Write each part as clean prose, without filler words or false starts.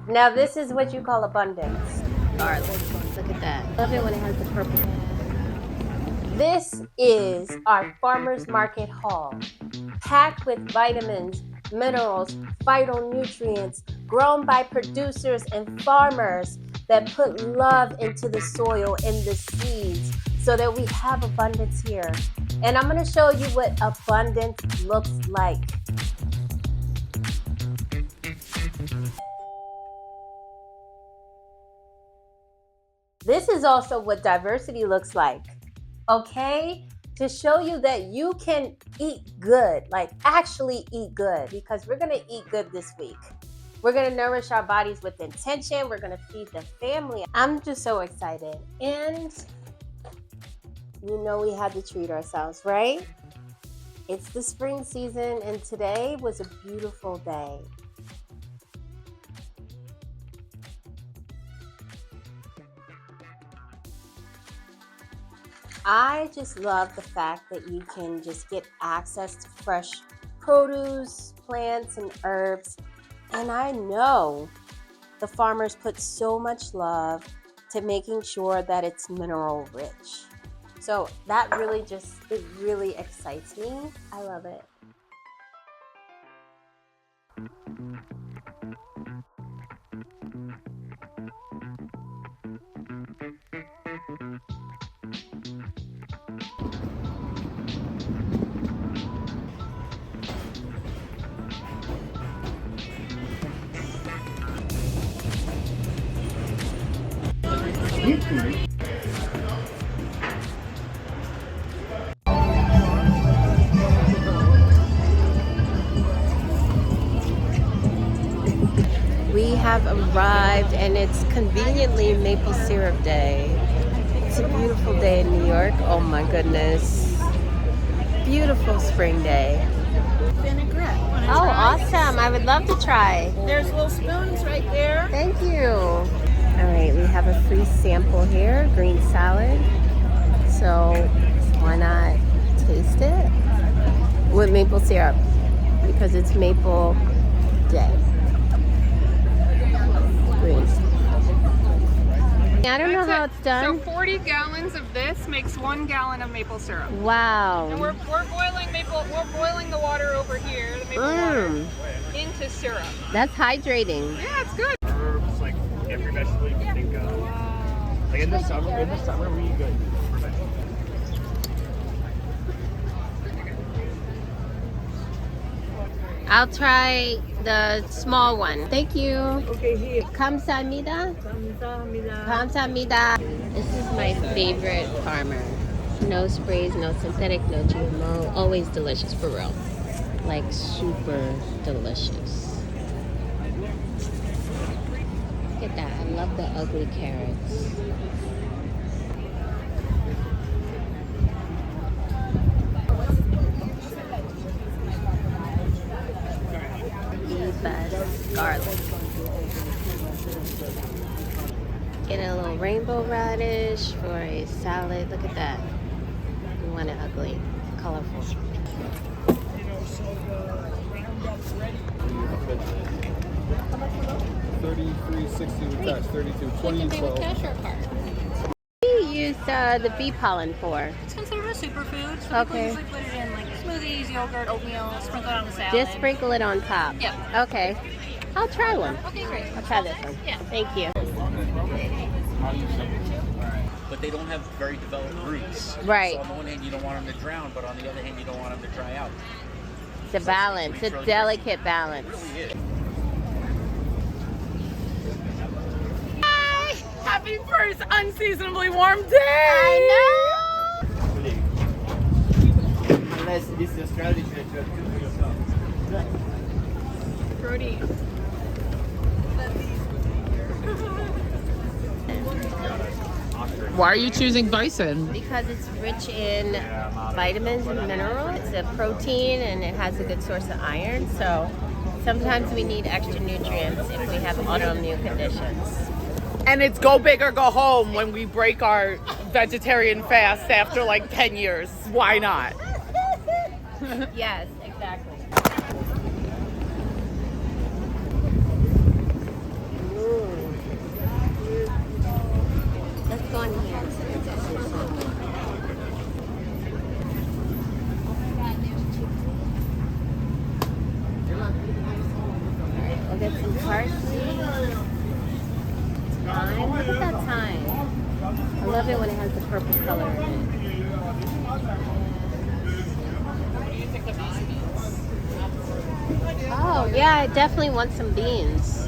Now this is what you call abundance. Garlic. Look at that. Love it when it has the purple. This is our farmers market haul, packed with vitamins, minerals, phytonutrients, grown by producers and farmers that put love into the soil and the seeds so that we have abundance here. And I'm going to show you what abundance looks like. This is also what diversity looks like, okay? To show you that you can eat good, like actually eat good, because we're gonna eat good this week. We're gonna nourish our bodies with intention. We're gonna feed the family. I'm just so excited. And you know we had to treat ourselves, right? It's the spring season and today was a beautiful day. I just love the fact that you can just get access to fresh produce, plants, and herbs. And I know the farmers put so much love to making sure that it's mineral rich. So that really it really excites me. I love it. We have arrived and it's conveniently maple syrup day. It's a beautiful day in New York. Oh my goodness. Beautiful spring day. Vinaigrette. Oh, awesome. I would love to try. There's little spoons right there. Thank you. All right, we have a free sample here, green salad. So why not taste it with maple syrup because it's maple day. Greens. I don't know how it's done. So 40 gallons of this makes 1 gallon of maple syrup. Wow. And we're boiling the water over here, the maple water, into syrup. That's hydrating. Yeah, it's good. Herbs, like every vegetable you can think of. Like in the summer we eat good for vegetables. I'll try the small one. Thank you. Okay, here. 감사합니다. 감사합니다. 감사합니다. This is my favorite farmer. No sprays, no synthetic, no GMO. Always delicious, for real. Like super delicious. Look at that. I love the ugly carrots. Garlic. Get a little rainbow radish for a salad. Look at that. You want it ugly, colorful. $33.60 with tax, $32.20 and $12. We use the bee pollen for. It's considered a superfood, so people Okay. usually put it in like smoothies, yogurt, oatmeal, sprinkle it on the salad. Just sprinkle it on top. Yep. Okay. I'll try one. Okay, great. I'll try this one. Yeah. Thank you. But they don't have very developed roots. Right. So on the one hand, you don't want them to drown, but on the other hand, you don't want them to dry out. It's a balance. It's a delicate balance. It really is. Happy first unseasonably warm day! I Unless this is a strategy that you have to do yourself. Brody. Why are you choosing Bison? Because it's rich in vitamins and minerals. It's a protein and it has a good source of iron. So sometimes we need extra nutrients if we have autoimmune conditions. And it's go big or go home when we break our vegetarian fast after like 10 years. Why not? Yes, exactly. get some parsley. Thyme. Look at that thyme. I love it when it has the purple color in it. What do you think of these beans? Oh, yeah, I definitely want some beans.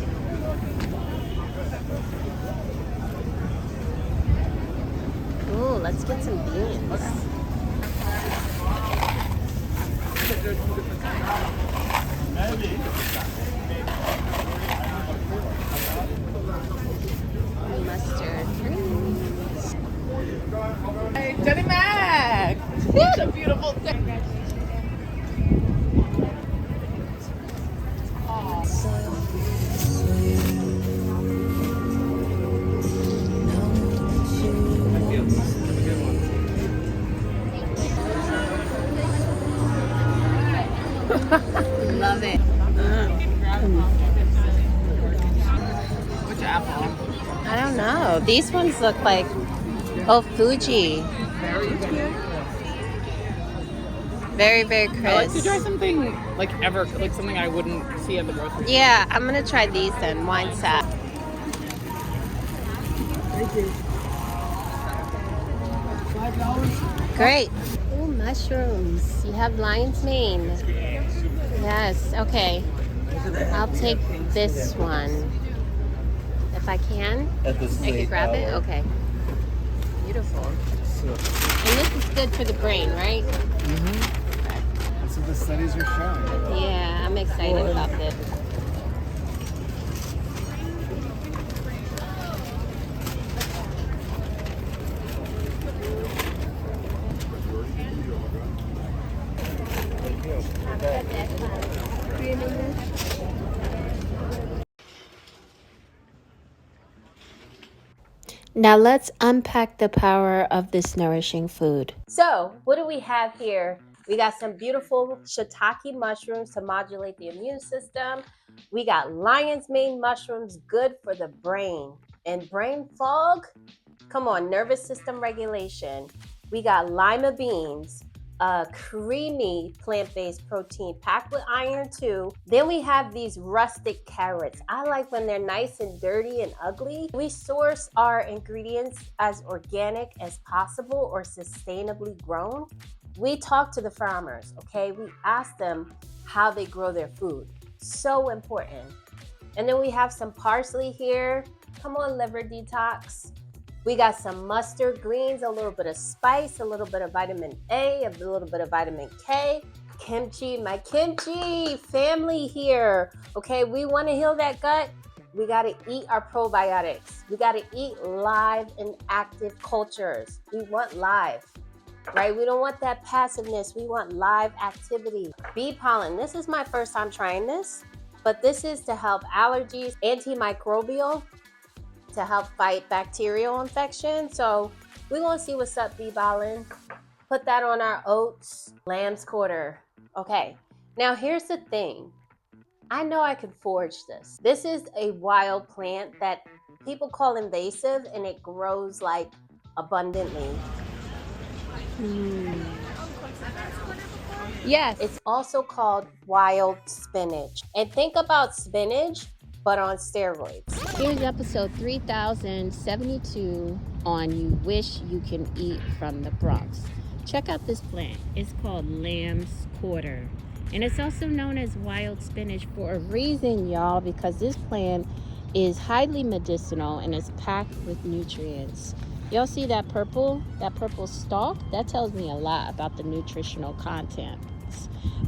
Ooh, let's get some beans. Mustard. Hey, Jenny Mac! It's a beautiful day. Love it. Which apple? I don't know. These ones look like, oh, Fuji. Very, very crisp. I like to try something like something I wouldn't see at the grocery store. Yeah, I'm gonna try these then. Wine sap. Great. Oh, mushrooms. You have lion's mane. Yes. Okay. I'll take this one if I can. At this I can late grab it. hour. Okay. Beautiful. So, And this is good for the brain, right? that's what the studies are showing. Yeah, I'm excited about this. Now let's unpack the power of this nourishing food. So, what do we have here? We got some beautiful shiitake mushrooms to modulate the immune system. We got lion's mane mushrooms, good for the brain. And brain fog? Come on, nervous system regulation. We got lima beans, a creamy plant-based protein packed with iron too. Then we have these rustic carrots. I like when they're nice and dirty and ugly. We source our ingredients as organic as possible or sustainably grown. We talk to the farmers, okay? We ask them how they grow their food. So important. And then we have some parsley here. Come on, liver detox. We got some mustard greens, a little bit of spice, a little bit of vitamin A, a little bit of vitamin K. Kimchi, my kimchi family here. Okay, we want to heal that gut. We got to eat our probiotics. We got to eat live and active cultures. We want live, right? We don't want that passiveness. We want live activity. Bee pollen. This is my first time trying this, but this is to help allergies, antimicrobial, to help fight bacterial infection. So we're gonna see what's up, bee pollen. Put that on our oats. Lamb's quarter. Okay, now here's the thing. I know I could forage this. This is a wild plant that people call invasive and it grows like abundantly. Yes, it's also called wild spinach. And think about spinach, but on steroids. Here's episode 3072 on You Wish You Can Eat from the Bronx. Check out this plant. It's called lamb's quarter. And it's also known as wild spinach for a reason, y'all, because this plant is highly medicinal and is packed with nutrients. Y'all see that purple stalk? That tells me a lot about the nutritional content.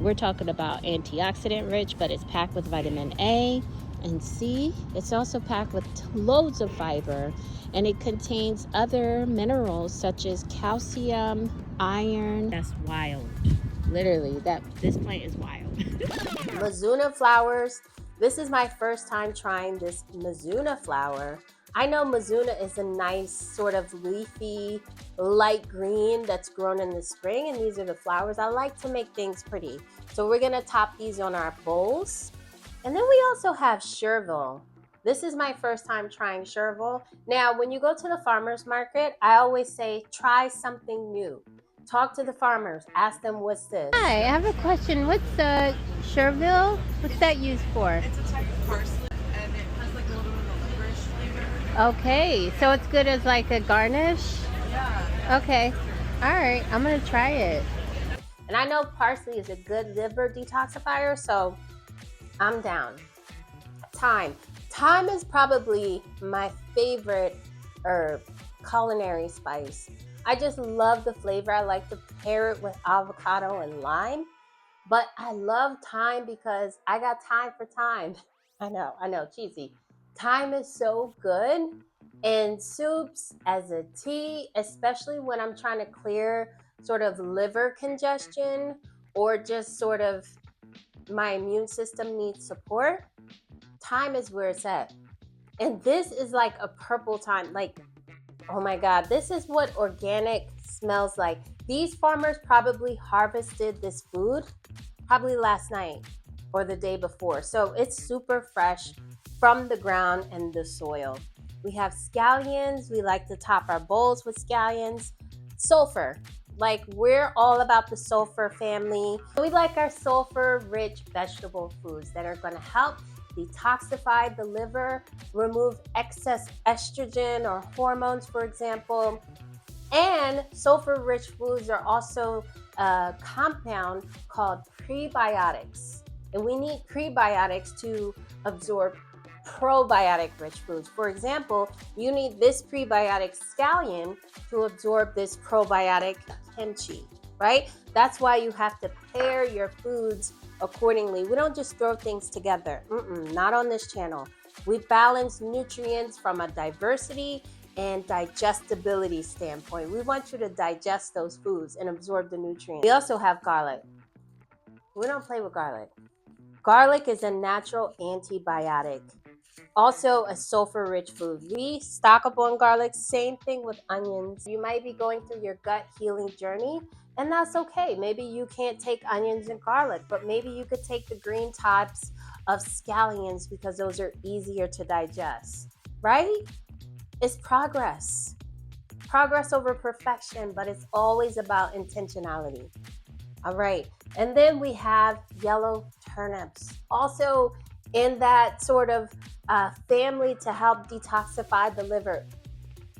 We're talking about antioxidant rich, but it's packed with vitamin A and C. It's also packed with loads of fiber, and it contains other minerals such as calcium, iron. That's wild. Literally, this plant is wild. Mizuna flowers. This is my first time trying this Mizuna flower. I know Mizuna is a nice sort of leafy, light green that's grown in the spring, and these are the flowers. I like to make things pretty. So we're gonna top these on our bowls. And then we also have chervil. This is my first time trying chervil. Now, when you go to the farmer's market, I always say, try something new. Talk to the farmers. Ask them what's this. Hi, I have a question. What's the Chervil? What's that used for? It's a type of parsley, and it has like a little bit of a licorice flavor. Okay, so it's good as like a garnish? Yeah. Okay. All right, I'm gonna try it. And I know parsley is a good liver detoxifier, so I'm down. Thyme. Thyme is probably my favorite herb, culinary spice. I just love the flavor. I like to pair it with avocado and lime. But I love thyme because I got time for thyme. I know, cheesy. Thyme is so good in soups, as a tea, especially when I'm trying to clear sort of liver congestion or just sort of my immune system needs support. Thyme is where it's at. And this is like a purple thyme. Like, oh my God, this is what organic smells like. These farmers probably harvested this food probably last night or the day before. So it's super fresh from the ground and the soil. We have scallions. We like to top our bowls with scallions. Sulfur. Like, we're all about the sulfur family. We like our sulfur-rich vegetable foods that are going to help detoxify the liver, remove excess estrogen or hormones, for example. And sulfur-rich foods are also a compound called prebiotics. And we need prebiotics to absorb probiotic-rich foods. For example, you need this prebiotic scallion to absorb this probiotic kimchi, right? That's why you have to pair your foods accordingly. We don't just throw things together. Not on this channel. We balance nutrients from a diversity and digestibility standpoint. We want you to digest those foods and absorb the nutrients. We also have garlic. We don't play with garlic. Garlic is a natural antibiotic. Also a sulfur-rich food. We stock up on garlic. Same thing with onions. You might be going through your gut healing journey, and that's okay. Maybe you can't take onions and garlic, but maybe you could take the green types of scallions because those are easier to digest, right? It's progress. Progress over perfection, but it's always about intentionality. All right. And then we have yellow turnips. Also in that sort of family to help detoxify the liver.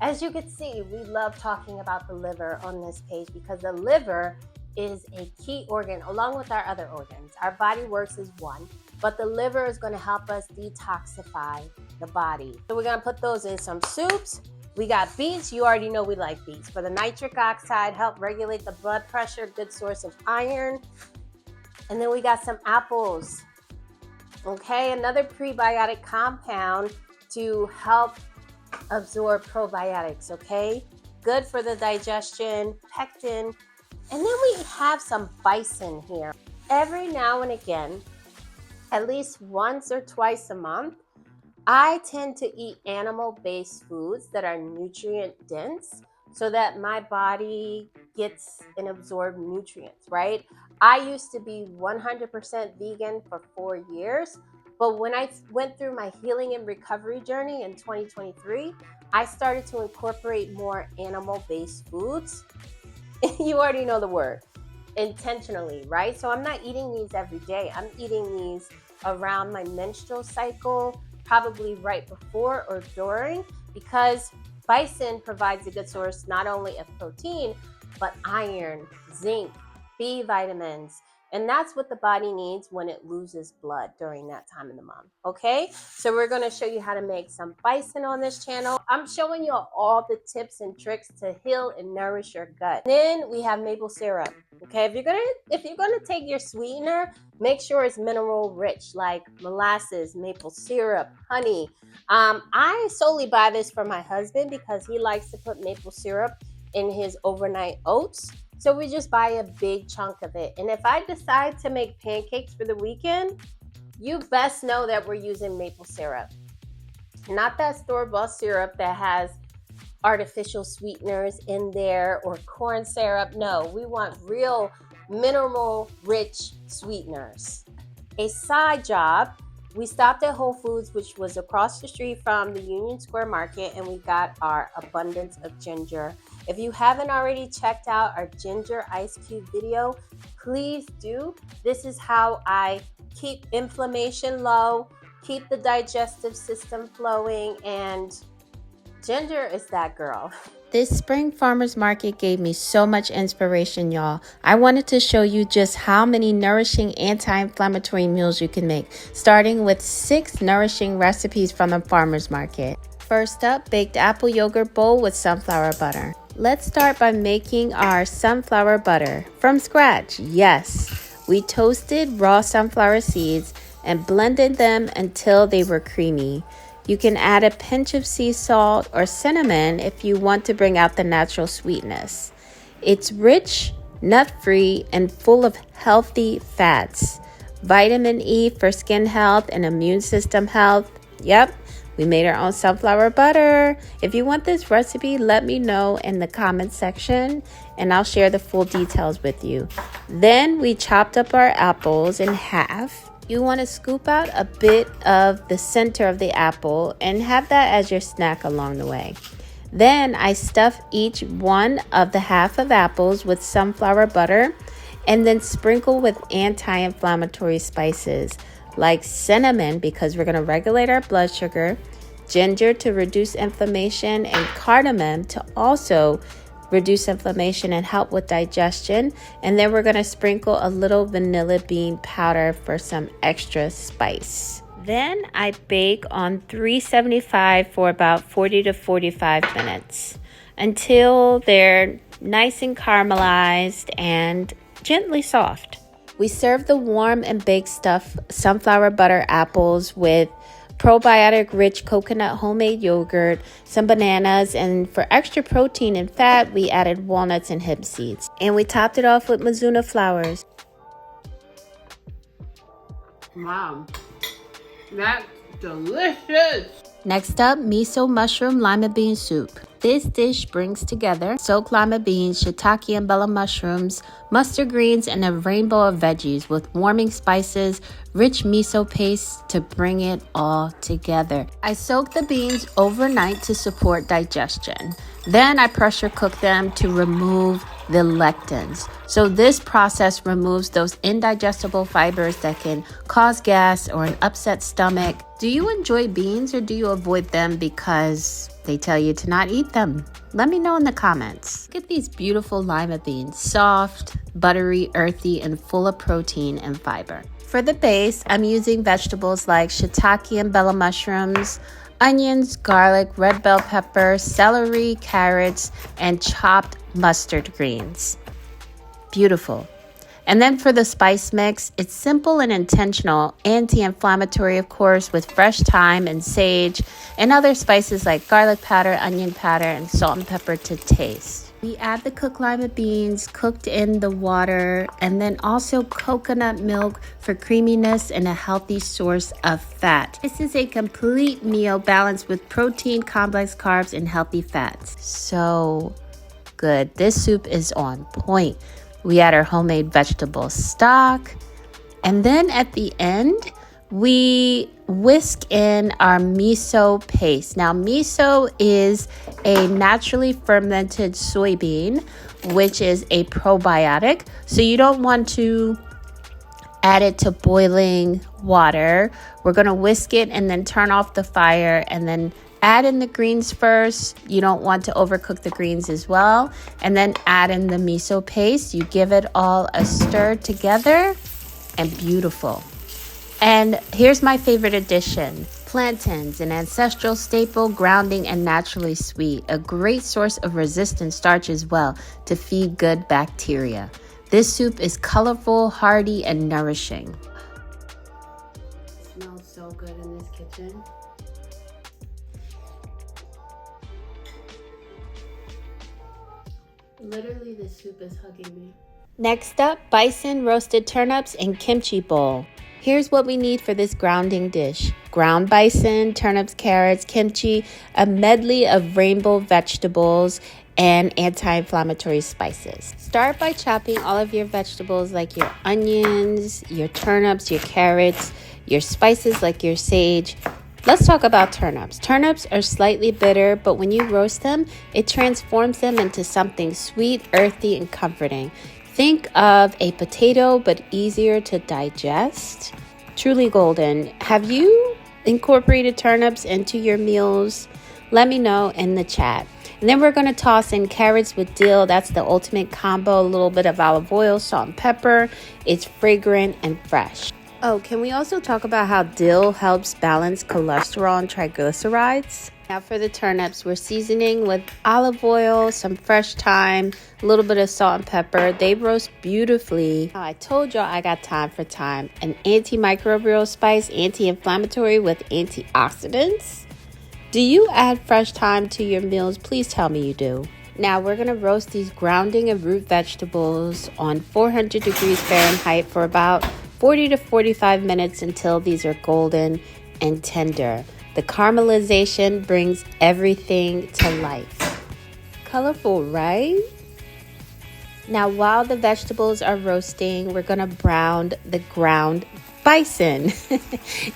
As you can see, we love talking about the liver on this page because the liver is a key organ along with our other organs. Our body works as one, but the liver is going to help us detoxify the body. So we're going to put those in some soups. We got beets. You already know we like beets. For the nitric oxide, help regulate the blood pressure, good source of iron. And then we got some apples. Okay, another prebiotic compound to help absorb probiotics, okay? Good for the digestion, pectin. And then we have some bison here. Every now and again, at least once or twice a month, I tend to eat animal-based foods that are nutrient-dense so that my body gets and absorbs nutrients, right? I used to be 100% vegan for 4 years, but when I went through my healing and recovery journey in 2023, I started to incorporate more animal-based foods. You already know the word, intentionally, right? So I'm not eating these every day. I'm eating these around my menstrual cycle, probably right before or during, because bison provides a good source not only of protein, but iron, zinc, B vitamins, and that's what the body needs when it loses blood during that time of the month, okay? So we're gonna show you how to make some bison on this channel. I'm showing you all the tips and tricks to heal and nourish your gut. Then we have maple syrup, okay? If you're gonna take your sweetener, make sure it's mineral rich, like molasses, maple syrup, honey. I solely buy this for my husband because he likes to put maple syrup in his overnight oats. So we just buy a big chunk of it. And if I decide to make pancakes for the weekend, you best know that we're using maple syrup. Not that store-bought syrup that has artificial sweeteners in there or corn syrup. No, we want real mineral-rich sweeteners. A side job We stopped at Whole Foods, which was across the street from the Union Square Market, and we got our abundance of ginger. If you haven't already checked out our ginger ice cube video, please do. This is how I keep inflammation low, keep the digestive system flowing, and ginger is that girl. This spring farmers market gave me so much inspiration, y'all. I wanted to show you just how many nourishing anti-inflammatory meals you can make, starting with 6 nourishing recipes from the farmers market. First up, baked apple yogurt bowl with sunflower butter. Let's start by making our sunflower butter from scratch. Yes, we toasted raw sunflower seeds and blended them until they were creamy. You can add a pinch of sea salt or cinnamon if you want to bring out the natural sweetness. It's rich, nut-free, and full of healthy fats. Vitamin E for skin health and immune system health. Yep, we made our own sunflower butter. If you want this recipe, let me know in the comments section and I'll share the full details with you. Then we chopped up our apples in half. You want to scoop out a bit of the center of the apple and have that as your snack along the way. Then I stuff each one of the half of apples with sunflower butter and then sprinkle with anti-inflammatory spices like cinnamon because we're going to regulate our blood sugar, ginger to reduce inflammation, and cardamom to also reduce inflammation and help with digestion. And then we're going to sprinkle a little vanilla bean powder for some extra spice. Then I bake on 375 for about 40 to 45 minutes until they're nice and caramelized and gently soft. We serve the warm and baked stuffed sunflower butter apples with probiotic rich coconut homemade yogurt, some bananas, and for extra protein and fat, we added walnuts and hemp seeds. And we topped it off with Mizuna flowers. Wow, that's delicious. Next up, miso mushroom lima bean soup. This dish brings together soaked lima beans, shiitake and bella mushrooms, mustard greens, and a rainbow of veggies with warming spices, rich miso paste to bring it all together. I soak the beans overnight to support digestion. Then I pressure cook them to remove the lectins. So this process removes those indigestible fibers that can cause gas or an upset stomach. Do you enjoy beans or do you avoid them because they tell you to not eat them? Let me know in the comments. Look at these beautiful lima beans, soft, buttery, earthy, and full of protein and fiber. For the base, I'm using vegetables like shiitake and bella mushrooms, onions, garlic, red bell pepper, celery, carrots, and chopped mustard greens. Beautiful. And then for the spice mix, it's simple and intentional, anti-inflammatory, of course, with fresh thyme and sage and other spices like garlic powder, onion powder, and salt and pepper to taste. We add the cooked lima beans cooked in the water and then also coconut milk for creaminess and a healthy source of fat. This is a complete meal balanced with protein, complex carbs, and healthy fats. So good. This soup is on point. We add our homemade vegetable stock. And then at the end, we whisk in our miso paste. Now, miso is a naturally fermented soybean, which is a probiotic. So you don't want to add it to boiling water. We're going to whisk it and then turn off the fire and then add in the greens first. You don't want to overcook the greens as well. And then add in the miso paste. You give it all a stir together and beautiful. And here's my favorite addition. Plantains, an ancestral staple, grounding and naturally sweet. A great source of resistant starch as well to feed good bacteria. This soup is colorful, hearty, and nourishing. It smells so good in this kitchen. Literally, this soup is hugging me. Next up, bison, roasted turnips, and kimchi bowl. Here's what we need for this grounding dish. Ground bison, turnips, carrots, kimchi, a medley of rainbow vegetables, and anti-inflammatory spices. Start by chopping all of your vegetables like your onions, your turnips, your carrots, your spices like your sage. Let's talk about turnips. Turnips are slightly bitter, but when you roast them, it transforms them into something sweet, earthy, and comforting. Think of a potato, but easier to digest. Truly golden. Have you incorporated turnips into your meals? Let me know in the chat. And then we're going to toss in carrots with dill. That's the ultimate combo. A little bit of olive oil, salt, and pepper. It's fragrant and fresh. Oh, can we also talk about how dill helps balance cholesterol and triglycerides? Now for the turnips, we're seasoning with olive oil, some fresh thyme, a little bit of salt and pepper. They roast beautifully. I told y'all I got time for thyme. An antimicrobial spice, anti-inflammatory with antioxidants. Do you add fresh thyme to your meals? Please tell me you do. Now we're going to roast these grounding and root vegetables on 400 degrees Fahrenheit for about 40 to 45 minutes until these are golden and tender. The caramelization brings everything to life. Colorful, right? Now while the vegetables are roasting, we're going to brown the ground bison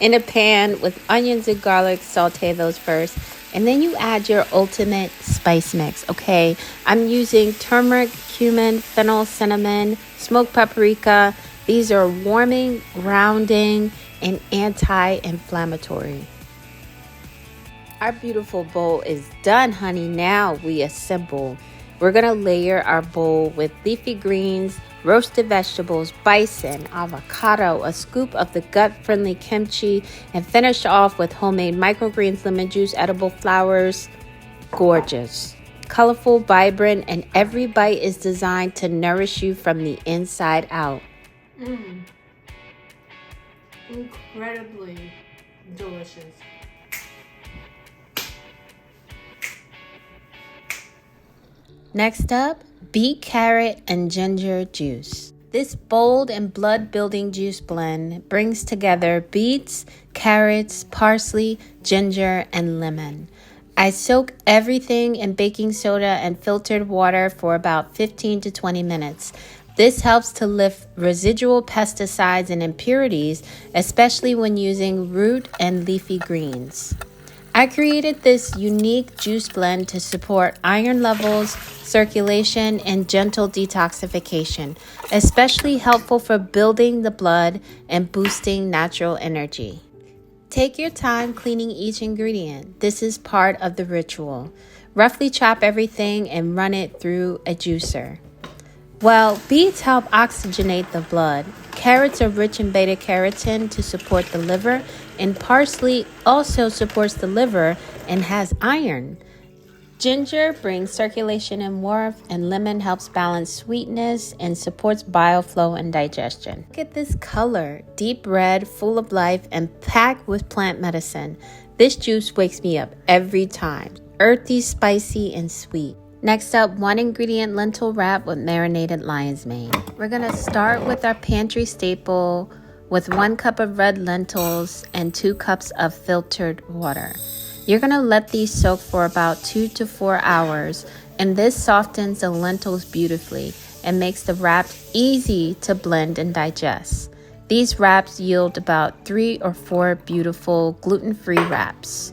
in a pan with onions and garlic. Saute those first, and then you add your ultimate spice mix. Okay, I'm using turmeric, cumin, fennel, cinnamon, smoked paprika. These are warming, grounding, and anti-inflammatory. Our beautiful bowl is done, honey. Now we assemble. We're gonna layer our bowl with leafy greens, roasted vegetables, bison, avocado, a scoop of the gut-friendly kimchi, and finish off with homemade microgreens, lemon juice, edible flowers. Gorgeous, colorful, vibrant, and every bite is designed to nourish you from the inside out. Incredibly delicious. Next up, beet, carrot, and ginger juice. This bold and blood-building juice blend brings together beets, carrots, parsley, ginger, and lemon. I soak everything in baking soda and filtered water for about 15 to 20 minutes. This helps to lift residual pesticides and impurities, especially when using root and leafy greens. I created this unique juice blend to support iron levels, circulation, and gentle detoxification, especially helpful for building the blood and boosting natural energy. Take your time cleaning each ingredient. This is part of the ritual. Roughly chop everything and run it through a juicer. Well, beets help oxygenate the blood. Carrots are rich in beta carotene to support the liver, and parsley also supports the liver and has iron. Ginger brings circulation and warmth, and lemon helps balance sweetness and supports bile flow and digestion. Look at this color, deep red, full of life, and packed with plant medicine. This juice wakes me up every time. Earthy, spicy, and sweet. Next up, 1 ingredient lentil wrap with marinated lion's mane. We're gonna start with our pantry staple with 1 cup of red lentils and 2 cups of filtered water. You're gonna let these soak for about 2 to 4 hours, and this softens the lentils beautifully and makes the wraps easy to blend and digest. These wraps yield about 3 or 4 beautiful gluten-free wraps.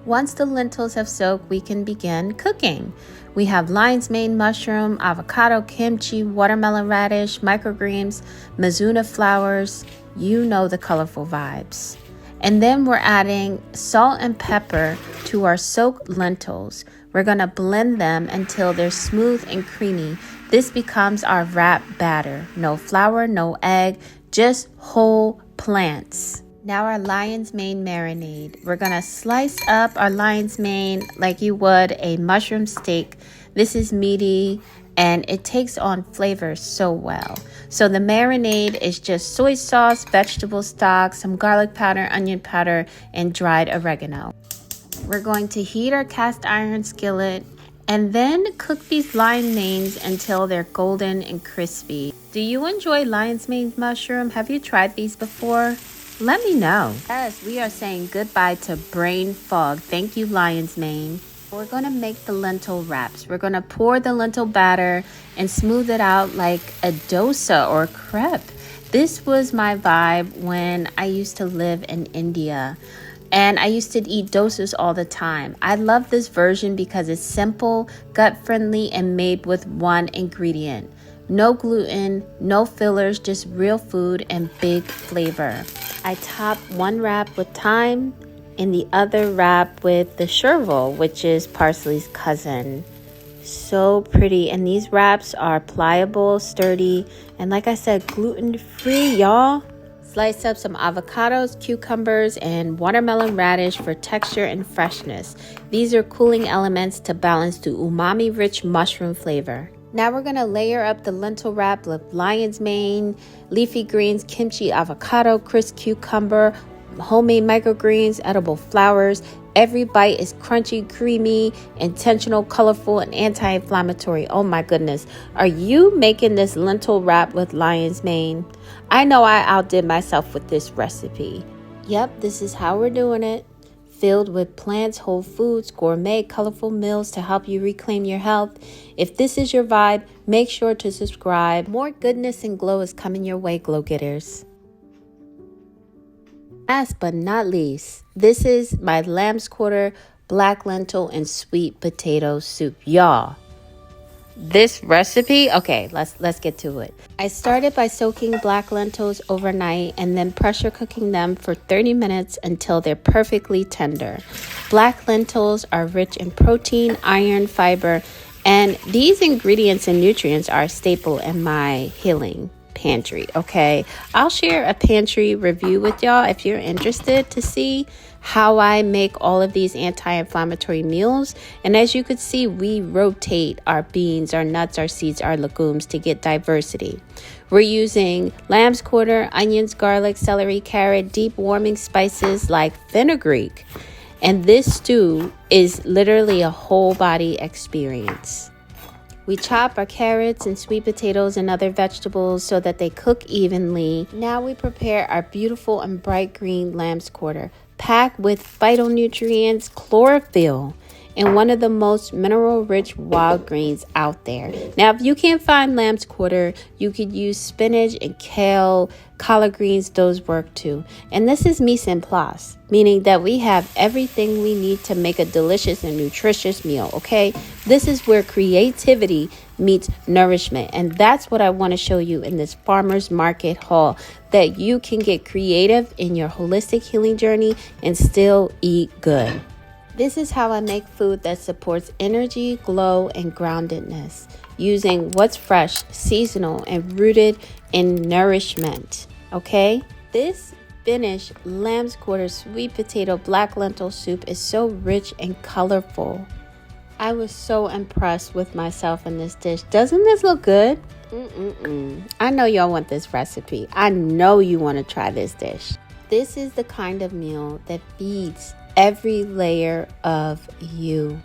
Once the lentils have soaked, we can begin cooking. We have lion's mane mushroom, avocado, kimchi, watermelon radish, microgreens, mizuna flowers. You know the colorful vibes. And then we're adding salt and pepper to our soaked lentils. We're gonna blend them until they're smooth and creamy. This becomes our wrap batter. No flour, no egg, just whole plants. Now our lion's mane marinade. We're gonna slice up our lion's mane like you would a mushroom steak. This is meaty and it takes on flavor so well. So the marinade is just soy sauce, vegetable stock, some garlic powder, onion powder, and dried oregano. We're going to heat our cast iron skillet and then cook these lion manes until they're golden and crispy. Do you enjoy lion's mane mushroom? Have you tried these before? Let me know. Yes, we are saying goodbye to brain fog. Thank you, lion's mane. We're gonna make the lentil wraps. We're gonna pour the lentil batter and smooth it out like a dosa or crepe. This was my vibe when I used to live in India. And I used to eat dosas all the time. I love this version because it's simple, gut-friendly, and made with one ingredient. No gluten, no fillers, just real food and big flavor. I top one wrap with thyme and the other wrap with the chervil, which is parsley's cousin. So pretty, and these wraps are pliable, sturdy, and like I said, gluten-free, y'all. Slice up some avocados, cucumbers, and watermelon radish for texture and freshness. These are cooling elements to balance the umami-rich mushroom flavor. Now we're gonna layer up the lentil wrap with lion's mane, leafy greens, kimchi, avocado, crisp cucumber, homemade microgreens, edible flowers. Every bite is crunchy, creamy, intentional, colorful, and anti-inflammatory. Oh my goodness. Are you making this lentil wrap with lion's mane? I know I outdid myself with this recipe. Yep, this is how we're doing it. Filled with plants, whole foods, gourmet, colorful meals to help you reclaim your health. If this is your vibe, make sure to subscribe. More goodness and glow is coming your way, glow getters. Last but not least, this is my lamb's quarter, black lentil, and sweet potato soup. Y'all, this recipe, okay, let's get to it. I started by soaking black lentils overnight and then pressure cooking them for 30 minutes until they're perfectly tender. Black lentils are rich in protein, iron, fiber, and these ingredients and nutrients are a staple in my healing pantry. Okay, I'll share a pantry review with y'all if you're interested to see how I make all of these anti-inflammatory meals. And as you could see, we rotate our beans, our nuts, our seeds, our legumes to get diversity. We're using lamb's quarter, onions, garlic, celery, carrot, deep warming spices like fenugreek. And this stew is literally a whole body experience. We chop our carrots and sweet potatoes and other vegetables so that they cook evenly. Now we prepare our beautiful and bright green lamb's quarter, packed with phytonutrients, chlorophyll, and one of the most mineral-rich wild greens out there. Now, if you can't find lamb's quarter, you could use spinach and kale, collard greens, those work too. And this is mise en place, meaning that we have everything we need to make a delicious and nutritious meal, okay? This is where creativity meets nourishment. And that's what I want to show you in this farmer's market haul, that you can get creative in your holistic healing journey and still eat good. This is how I make food that supports energy, glow, and groundedness, using what's fresh, seasonal, and rooted in nourishment, okay? This finished lamb's quarter sweet potato black lentil soup is so rich and colorful. I was so impressed with myself in this dish. Doesn't this look good? I know y'all want this recipe. I know you want to try this dish. This is the kind of meal that feeds every layer of you.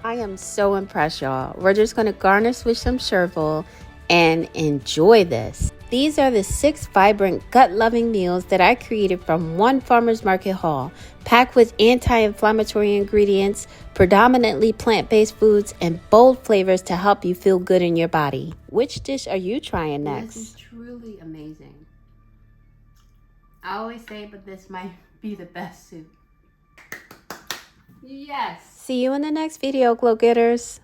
I am so impressed, y'all. We're just going to garnish with some chervil and enjoy this. These are the 6 vibrant, gut-loving meals that I created from one farmer's market haul, packed with anti-inflammatory ingredients, predominantly plant-based foods, and bold flavors to help you feel good in your body. Which dish are you trying next? This is truly amazing. I always say, but this might be the best soup. Yes. See you in the next video, glow getters.